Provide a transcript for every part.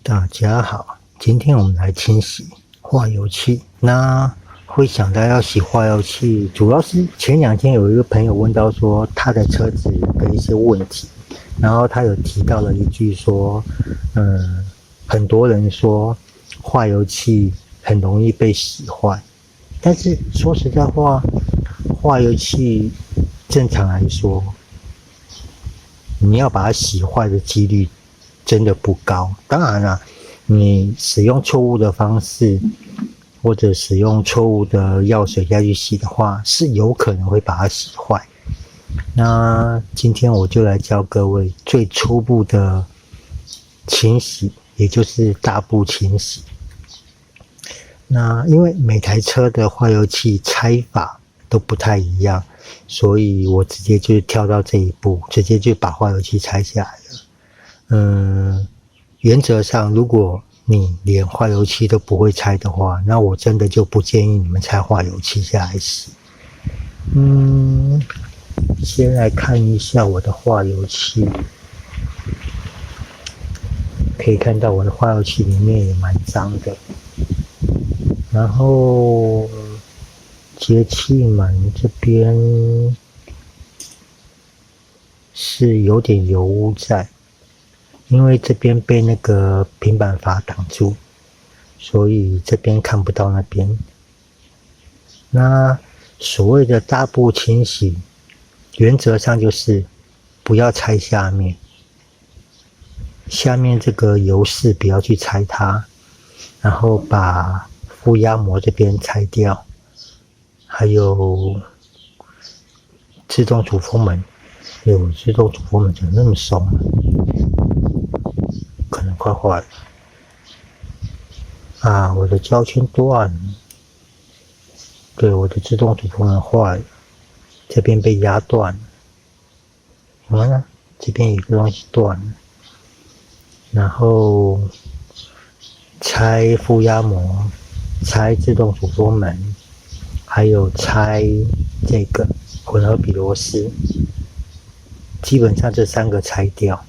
大家好，今天我们来清洗化油器。那会想到要洗化油器，主要是前2天有一个朋友问到说他的车子的一些问题，然后他有提到了一句说，很多人说化油器很容易被洗坏，但是说实在话，化油器正常来说，你要把它洗坏的几率真的不高。当然啦，你使用错误的方式，或者使用错误的药水下去洗的话，是有可能会把它洗坏。那今天我就来教各位最初步的清洗，也就是大步清洗。那因为每台车的化油器拆法都不太一样，所以我直接就跳到这一步，直接就把化油器拆下来了。原则上，如果你连化油器都不会拆的话，那我真的就不建议你们拆化油器下来洗。先来看一下我的化油器，可以看到我的化油器里面也蛮脏的，然后节气门这边是有点油污在，因为这边被那个平板阀挡住，所以这边看不到那边。那所谓的大步清洗，原则上就是不要拆下面，下面这个油室不要去拆它，然后把负压膜这边拆掉，还有自动主风门。自动主风门怎么那么松啊？可能快坏了啊！我的胶圈断了，对，我的自动主风门坏了，这边被压断了。什么呢？这边有个东西断了，然后拆负压膜，拆自动主风门，还有拆这个混合比螺丝，基本上这3个拆掉。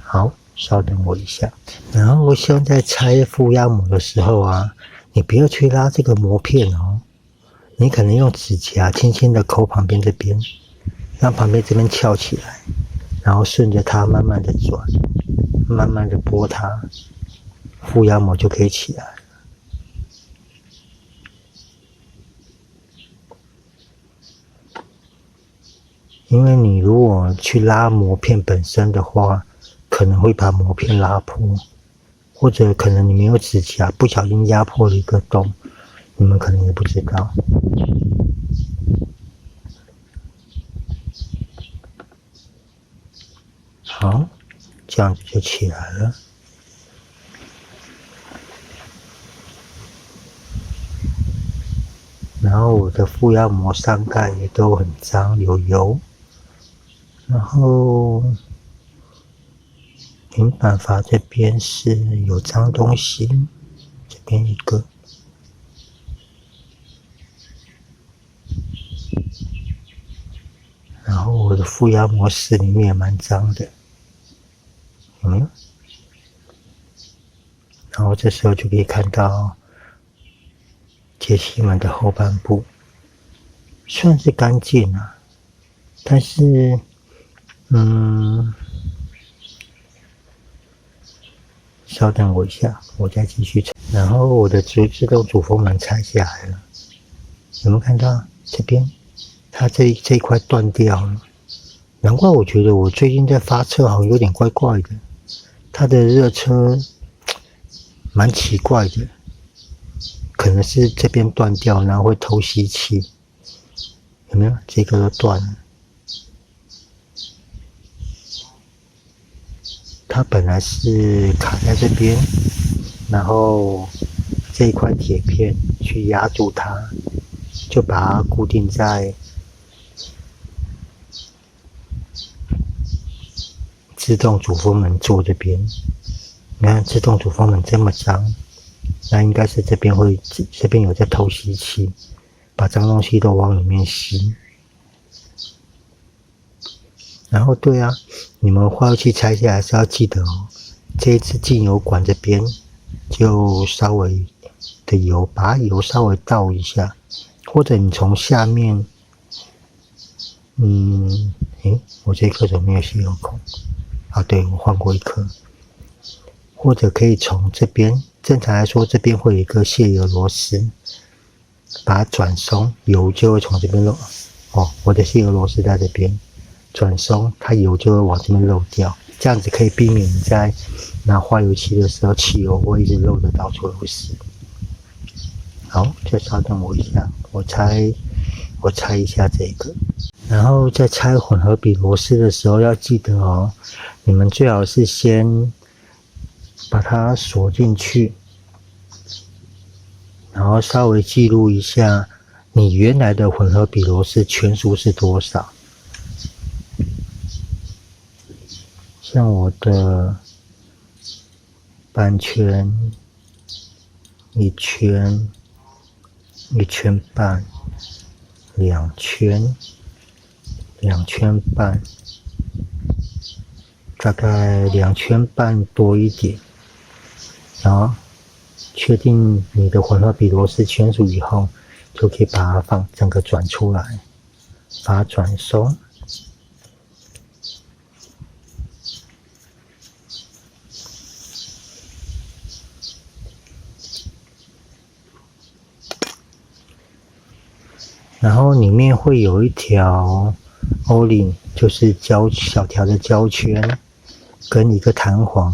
好，稍等我一下。然后现在拆负压膜的时候啊，你不要去拉这个膜片哦，你可能用指甲轻轻的抠旁边这边，让旁边这边翘起来，然后顺着它慢慢的转，慢慢的拨它，负压膜就可以起来了。因为你如果去拉膜片本身的话，可能会把膜片拉破，或者可能你没有指甲，不小心压破了一个洞，你们可能也不知道。好，这样子就起来了。然后我的负压膜上盖也都很脏，有油。然后平板阀这边是有脏东西，这边一个。然后我的负压膜室里面也蛮脏的，有没有？然后这时候就可以看到节气门的后半部，算是干净啊，但是稍等我一下，我再继续拆。然后我的自动主风门拆下来了，有没有看到这边？它这一块断掉了，难怪我觉得我最近在发车好像有点怪怪的。它的热车蛮奇怪的，可能是这边断掉，然后会偷吸气，有没有？这个都断了。它本来是卡在这边，然后这一块铁片去压住它，就把它固定在自动主风门座这边。你看自动主风门这么脏，那应该是这边有在偷吸气，把脏东西都往里面吸。然后对啊，你们化油器拆下来是要记得哦，这一次进油管这边就稍微的油，把油稍微倒一下，或者你从下面，我这一颗怎么没有吸油孔？对，我换过一颗。或者可以从这边，正常来说这边会有一个泄油螺丝，把它转松，油就会从这边漏。我的泄油螺丝在这边，转松，它油就会往这边漏掉。这样子可以避免你在拿化油器的时候，汽油会一直漏得到处都是。好，就稍等我一下，我拆一下这个。然后在拆混合比螺丝的时候要记得哦，你们最好是先把它锁进去，然后稍微记录一下你原来的混合比螺丝圈数是多少。像我的半圈、一圈、一圈半、两圈、两圈半，大概2圈半多一点。然后确定你的混合比螺丝圈数以后，就可以把它整个转出来，把它转松。然后里面会有一条 O-ring， 就是小条的胶圈，跟一个弹簧。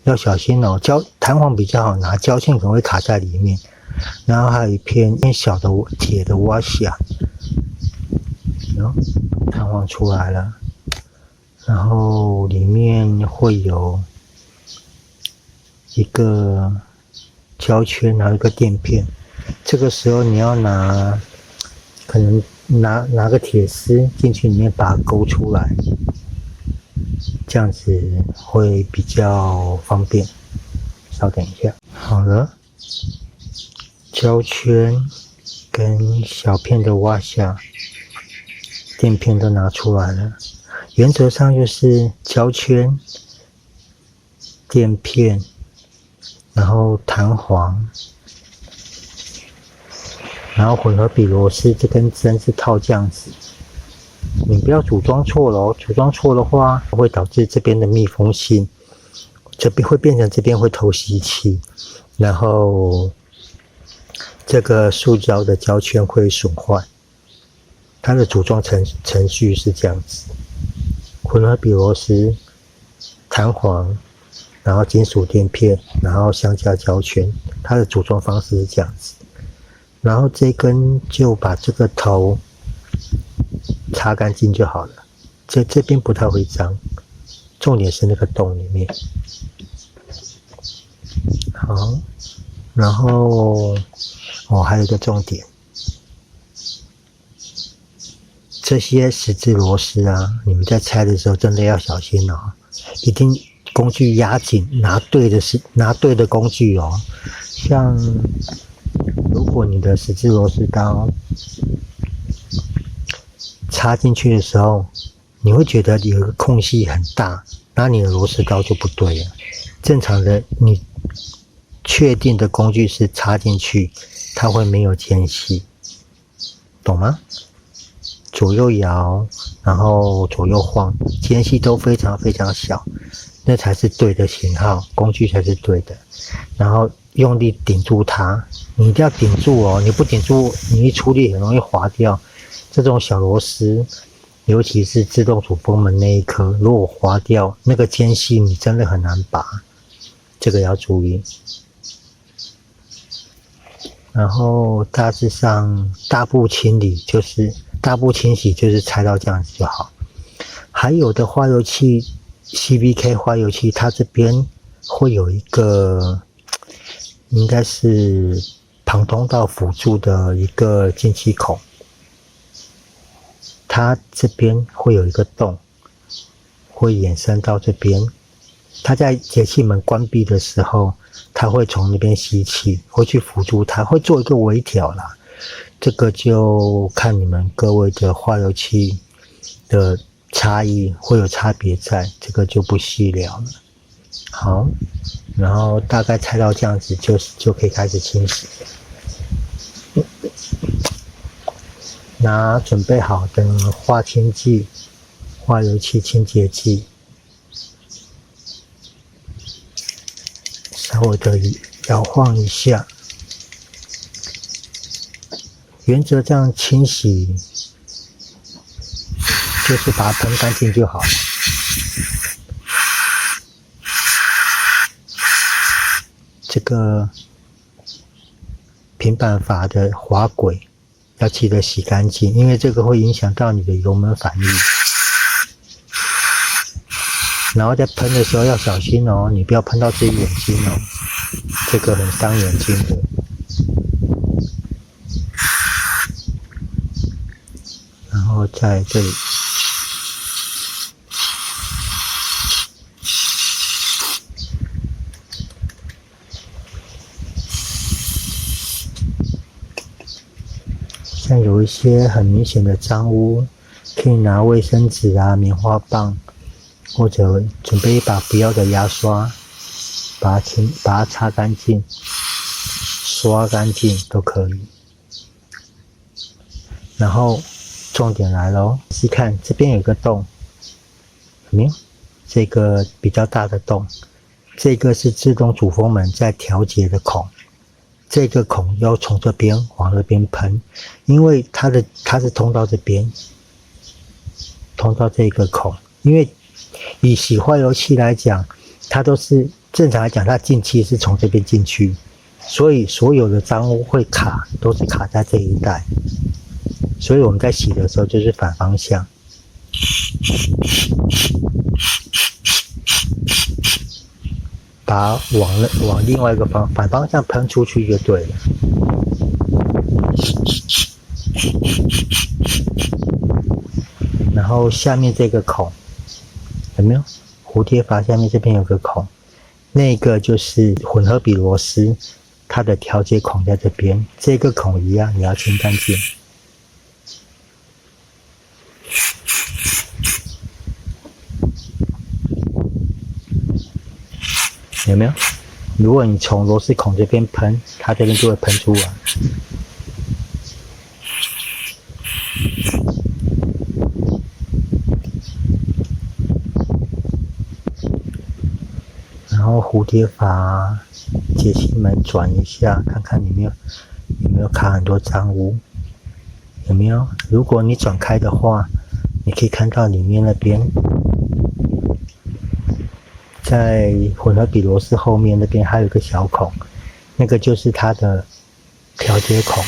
要小心哦，弹簧比较好拿，胶圈可能会卡在里面。然后还有一片小的铁的挖下，弹簧出来了。然后里面会有一个胶圈，然后一个垫片。这个时候你要可能拿个铁丝进去里面把它勾出来。这样子会比较方便。稍等一下，好了，胶圈跟小片的挖下垫片都拿出来了。原则上就是胶圈、垫片，然后弹簧，然后混合比螺丝，这根针是套这样子。你不要组装错了哦，组装错的话会导致这边的密封性，这边会变成这边会透吸气，然后这个塑胶的胶圈会损坏。它的组装程序是这样子：混合比螺丝、弹簧，然后金属垫片，然后相加胶圈。它的组装方式是这样子。然后这根就把这个头擦干净就好了，这边不太会脏，重点是那个洞里面。好，然后还有一个重点，这些十字螺丝啊，你们在拆的时候真的要小心哦，一定工具压紧，拿对的工具哦。像如果你的十字螺丝刀插进去的时候，你会觉得有一个空隙很大，那你的螺丝刀就不对了。正常的，你确定的工具是插进去，它会没有间隙，懂吗？左右摇，然后左右晃，间隙都非常非常小，那才是对的型号，工具才是对的。然后用力顶住它，你一定要顶住哦，你不顶住，你一出力很容易滑掉。这种小螺丝，尤其是自动主风门那一颗，如果滑掉，那个间隙你真的很难拔，这个要注意。然后大致上大步清洗就是拆到这样子就好。还有的化油器 CVK 化油器，它这边会有一个应该是旁通道辅助的一个进气孔，它这边会有一个洞，会延伸到这边。它在节气门关闭的时候，它会从那边吸气，会去辅助它，会做一个微调啦。这个就看你们各位的化油器的差异，会有差别在，这个就不细聊了。好，然后大概猜到这样子就可以开始清洗。拿准备好的化清剂、化油器清洁剂，稍微的摇晃一下。原则这样清洗，就是把它喷干净就好了。这个平板阀的滑轨要记得洗干净，因为这个会影响到你的油门反应。然后在喷的时候要小心哦，你不要喷到自己眼睛哦，这个很伤眼睛的。然后在这里。像有一些很明显的脏污，可以拿卫生纸啊、棉花棒，或者准备一把不要的牙刷，把它擦干净、刷干净都可以。然后重点来咯，细看这边有个洞，有没有？这个比较大的洞，这个是自动主风门在调节的孔。这个孔要从这边往那边喷，因为它是通到这边，通到这个孔。因为以洗化油器来讲，它都是正常来讲，它进气是从这边进去，所以所有的脏污会都是卡在这一带。所以我们在洗的时候就是反方向。把往另外一个反方向喷出去就对了。然后下面这个孔有没有？蝴蝶阀下面这边有个孔，那个就是混合比螺丝，它的调节孔在这边。这个孔一样，你要清干净。有没有？如果你从螺丝孔这边喷，它这边就会喷出来。然后蝴蝶阀节气门转一下，看看有没有卡很多脏污，有没有？如果你转开的话，你可以看到里面那边。在混合比螺丝后面那边还有一个小孔，那个就是它的调节孔。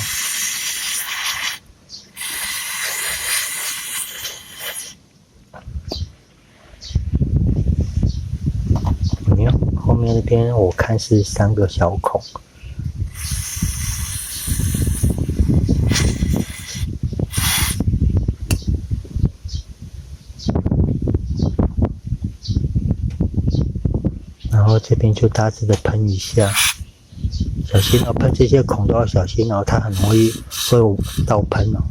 有没有？后面那边我看是3个小孔。然后这边就大致的喷一下，小心哦，喷这些孔都要小心哦，它很容易会倒喷哦。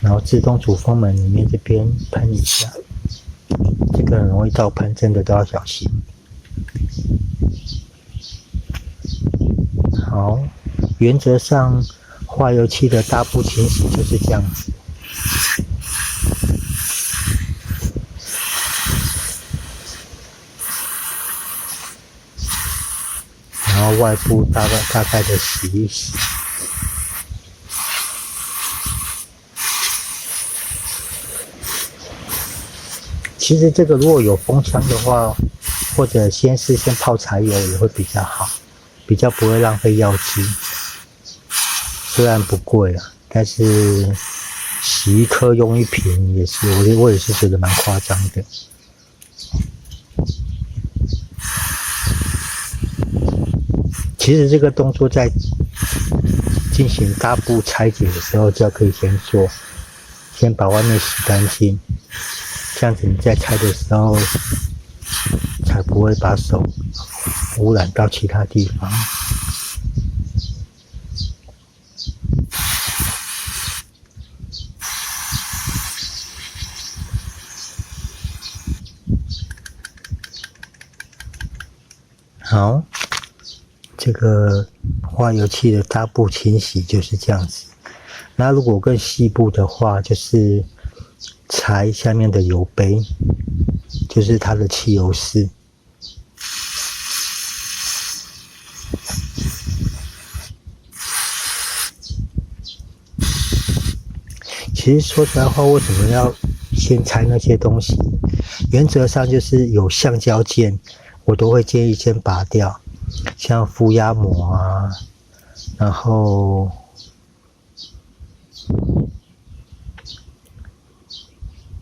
然后自动主风门里面这边喷一下，这个很容易倒喷，真的都要小心。好，原则上化油器的大步清洗就是这样子。然后外部大概的洗一洗。其实这个如果有风箱的话，或者先泡柴油也会比较好，比较不会浪费药剂。虽然不贵啊，但是洗一颗用一瓶也是，我也是觉得蛮夸张的。其实这个动作在进行大步拆解的时候就可以先做，先把外面洗干净，这样子你在拆的时候才不会把手污染到其他地方。好，这个化油器的大部清洗就是这样子。那如果更细部的话，就是裁下面的油杯，就是它的汽油室。其实说实在话，为什么要先拆那些东西？原则上就是有橡胶件，我都会建议先拔掉，像负压膜啊，然后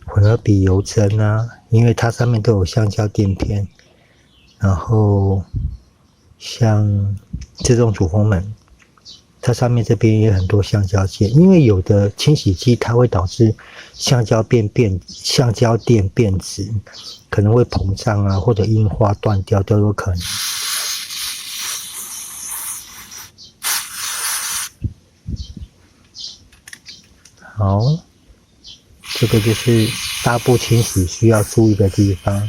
混合比油针啊，因为它上面都有橡胶垫片，然后像自动主风门。它上面这边也很多橡胶件，因为有的清洗剂它会导致橡胶垫变质，可能会膨胀啊，或者硬化断掉都有可能。好，这个就是大部清洗需要注意的地方。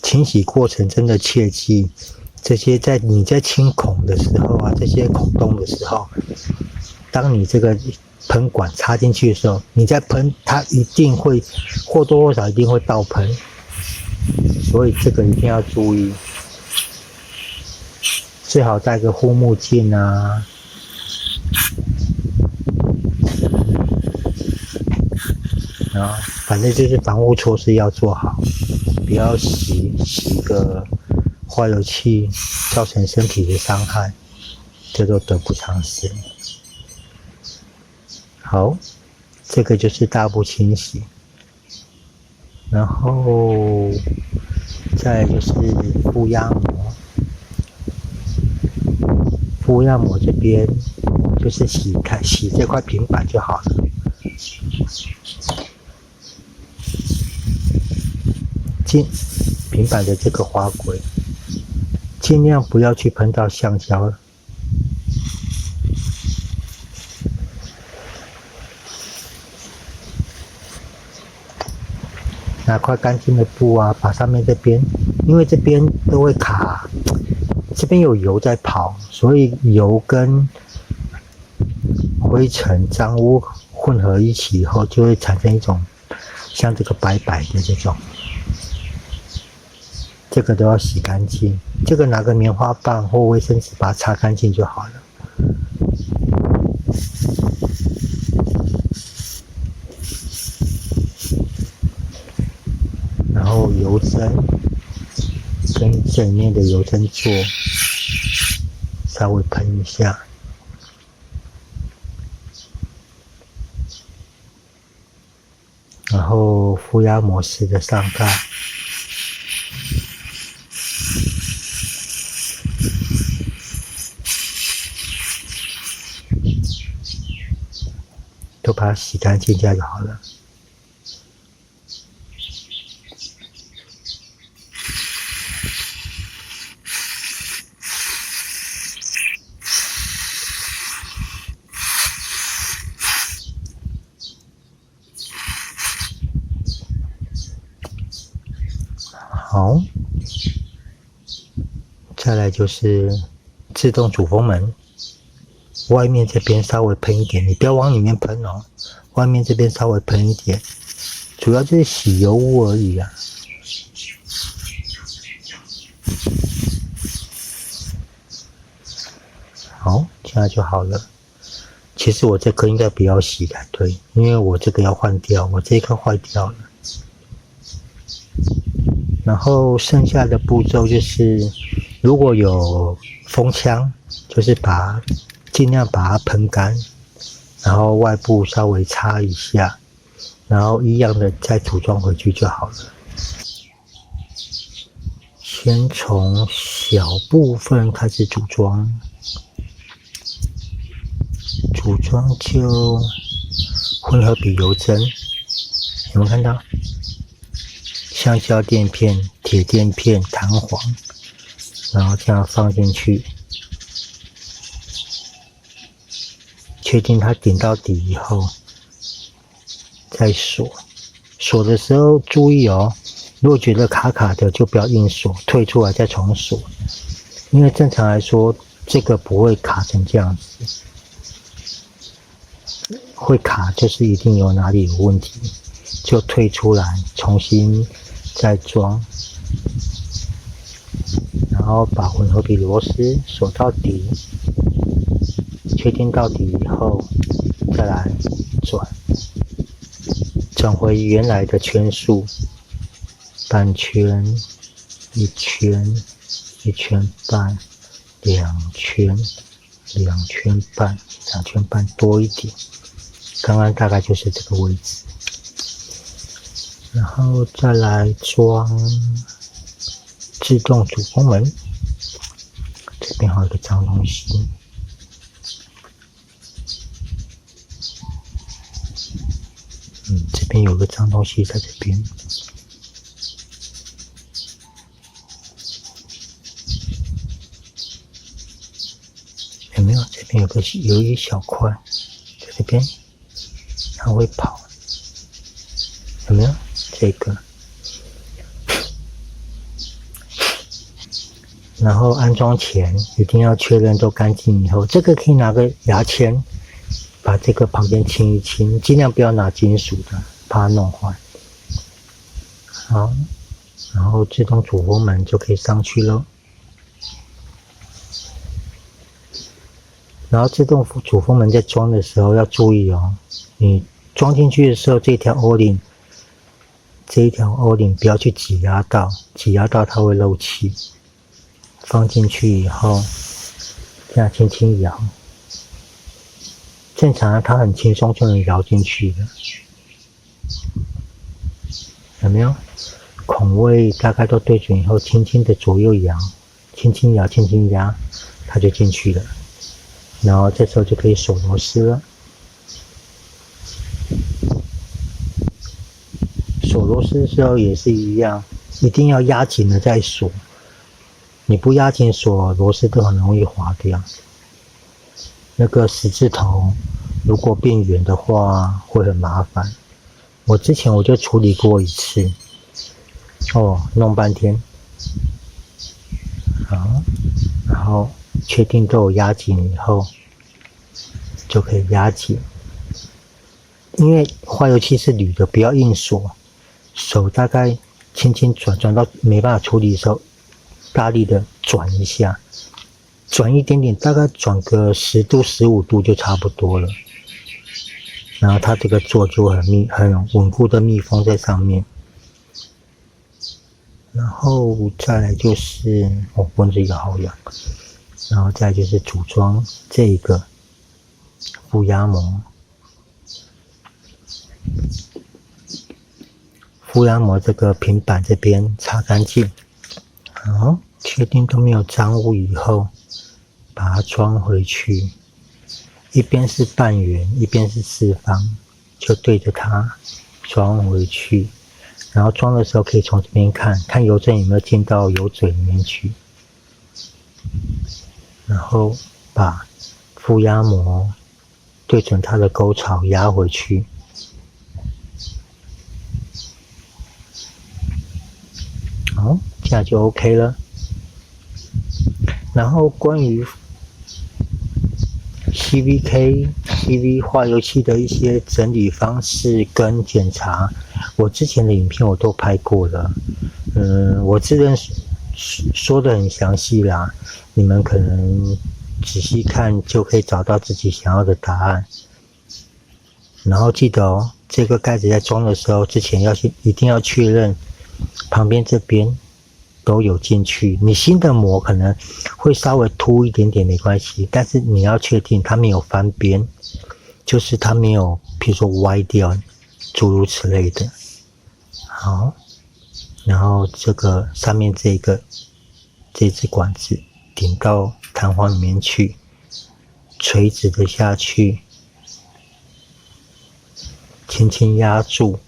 清洗过程真的切记，这些你在清孔的时候啊，这些孔洞的时候，当你这个喷管插进去的时候，你在喷，它一定会或多或少一定会倒喷，所以这个一定要注意，最好戴个护目镜啊。啊，反正就是防护措施要做好，不要洗个化油器造成身体的伤害，这都得不偿失。好，这个就是大部清洗，然后再来就是负压膜。负压膜这边就是洗这块平板就好了。平板的这个滑轨，尽量不要去喷到橡胶了。拿块干净的布啊，把上面这边，因为这边都会卡，这边有油在跑，所以油跟灰尘、脏污混合一起以后，就会产生一种像这个白白的这种。这个都要洗干净，这个拿个棉花棒或卫生纸把它擦干净就好了。然后油针跟这里面的油针座稍微喷一下，然后负压模式的上盖。都把它洗干净，这样就好了。好，再来就是自动主风门。外面这边稍微喷一点，你不要往里面喷哦。外面这边稍微喷一点，主要就是洗油污而已啊。好，这样就好了。其实我这颗应该不要洗才对，因为我这个要换掉，我这一颗坏掉了。然后剩下的步骤就是，如果有风枪，就是尽量把它喷干，然后外部稍微擦一下，然后一样的再组装回去就好了。先从小部分开始组装，就混合比油针，有没有看到？橡胶垫片、铁垫片、弹簧，然后这样放进去。确定它顶到底以后，再锁。锁的时候注意哦，如果觉得卡卡的，就不要硬锁，退出来再重锁。因为正常来说，这个不会卡成这样子，会卡就是一定有哪里有问题，就退出来，重新再装，然后把混合比螺丝锁到底，确定到底以后，再来转回原来的圈数，半圈、一圈、一圈半、两圈、两圈半、两圈半多一点，刚刚大概就是这个位置，然后再来装自动主风门，这边还有一个脏东西。这边有个脏东西在这边，有没有？这边有一小块在这边，它会跑，有没有？这个，然后安装前一定要确认都干净以后，这个可以拿个牙签把这个旁边清一清，尽量不要拿金属的，怕它弄坏。好，然后自动主风门就可以上去了。然后自动主风门在装的时候要注意哦，你装进去的时候，这一条 O 领不要去挤压到，挤压到它会漏气。放进去以后，这样轻轻摇。正常它很轻松就能摇进去的，有没有？孔位大概都对准以后，轻轻的左右摇，轻轻摇，轻轻压，它就进去了。然后这时候就可以锁螺丝了。锁螺丝的时候也是一样，一定要压紧了再锁。你不压紧锁，螺丝都很容易滑掉。那个十字头如果变圆的话会很麻烦，之前我就处理过一次，弄半天。好，然后确定都有压紧以后就可以压紧，因为化油器是铝的，不要硬锁，手大概轻轻转到没办法处理的时候，大力的转一下，转一点点，大概转个10度、15度就差不多了。然后它这个座就很稳固的密封在上面。然后再来就是蚊子也好痒。然后再来就是组装这个负压膜。负压膜这个平板这边擦干净，好，确定都没有脏污以后，把它装回去。一边是半圆，一边是四方，就对着它装回去。然后装的时候可以从这边看油针有没有进到油嘴里面去。然后把负压膜对准它的沟槽压回去。好，这样就 OK 了。然后关于 CV 化油器的一些整理方式跟检查，我之前的影片我都拍过了。我自认说的很详细啦，你们可能仔细看就可以找到自己想要的答案。然后记得哦，这个盖子在装的时候之前一定要确认旁边这边都有进去。你新的膜可能会稍微凸一点点没关系，但是你要确定它没有翻边，就是它没有比如说歪掉，诸如此类的。好，然后这个上面这支管子顶到弹簧里面去，垂直的下去，轻轻压住，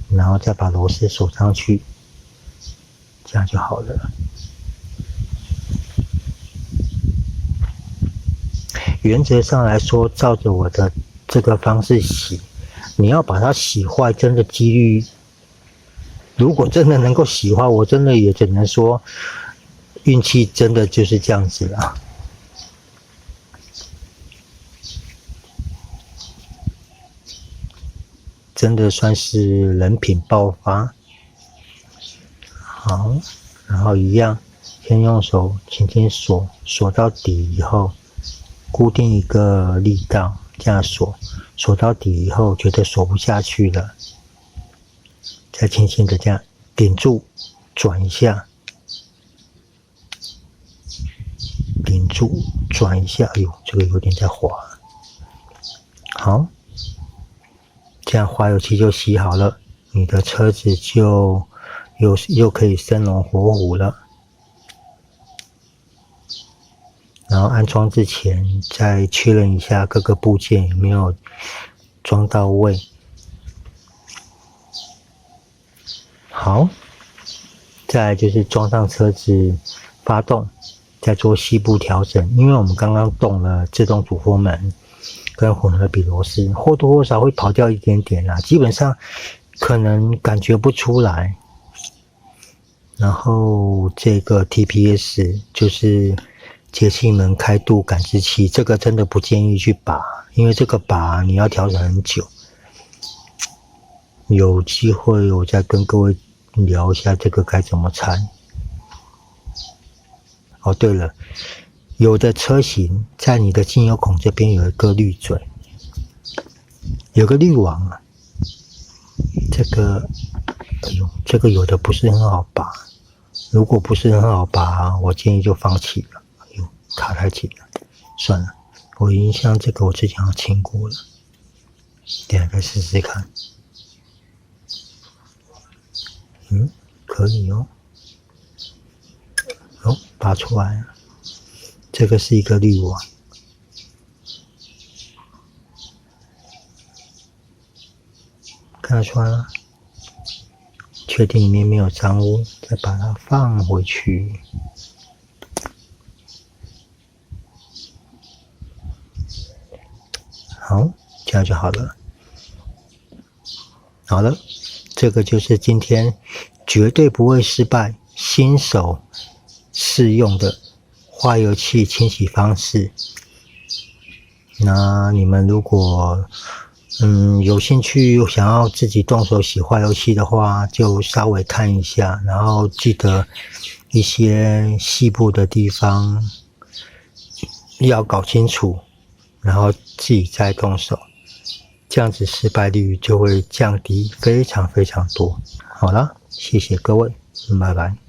然后再把螺丝锁上去，这样就好了。原则上来说，照着我的这个方式洗，你要把它洗坏，真的几率，如果真的能够洗坏，我真的也只能说，运气真的就是这样子啊。真的算是人品爆发。好，然后一样，先用手轻轻锁，锁到底以后，固定一个力道，这样锁，锁到底以后觉得锁不下去了，再轻轻的这样顶住，转一下，顶住，转一下，哎呦，这个有点在滑。好，这样花油漆就洗好了，你的车子就又可以生龙活虎了。然后安装之前再确认一下各个部件有没有装到位。好，再来就是装上车子发动，再做细部调整。因为我们刚刚动了自动主风门跟混合比螺丝，或多或少会跑掉一点点啦，基本上可能感觉不出来。然后这个 TPS 就是节气门开度感知器，这个真的不建议去拔，因为这个拔你要调整很久。有机会我再跟各位聊一下这个该怎么拆。哦，对了，有的车型在你的进油孔这边有一个滤嘴，有个滤网啊，这个，哎呦，这个有的不是很好拔。如果不是很好拔，我建议就放弃了。哎呦，卡太紧了，算了，我印象这个我之前要清过了，等下再试试看。可以哦，哦，拔出来了，这个是一个滤网，看得出来吗？确定里面没有脏污，再把它放回去。好，这样就好了。好了，这个就是今天绝对不会失败、新手适用的花油器清洗方式。那你们如果有兴趣想要自己动手洗花油漆的话，就稍微看一下，然后记得一些细部的地方要搞清楚，然后自己再动手，这样子失败率就会降低非常非常多。好了，谢谢各位，拜拜。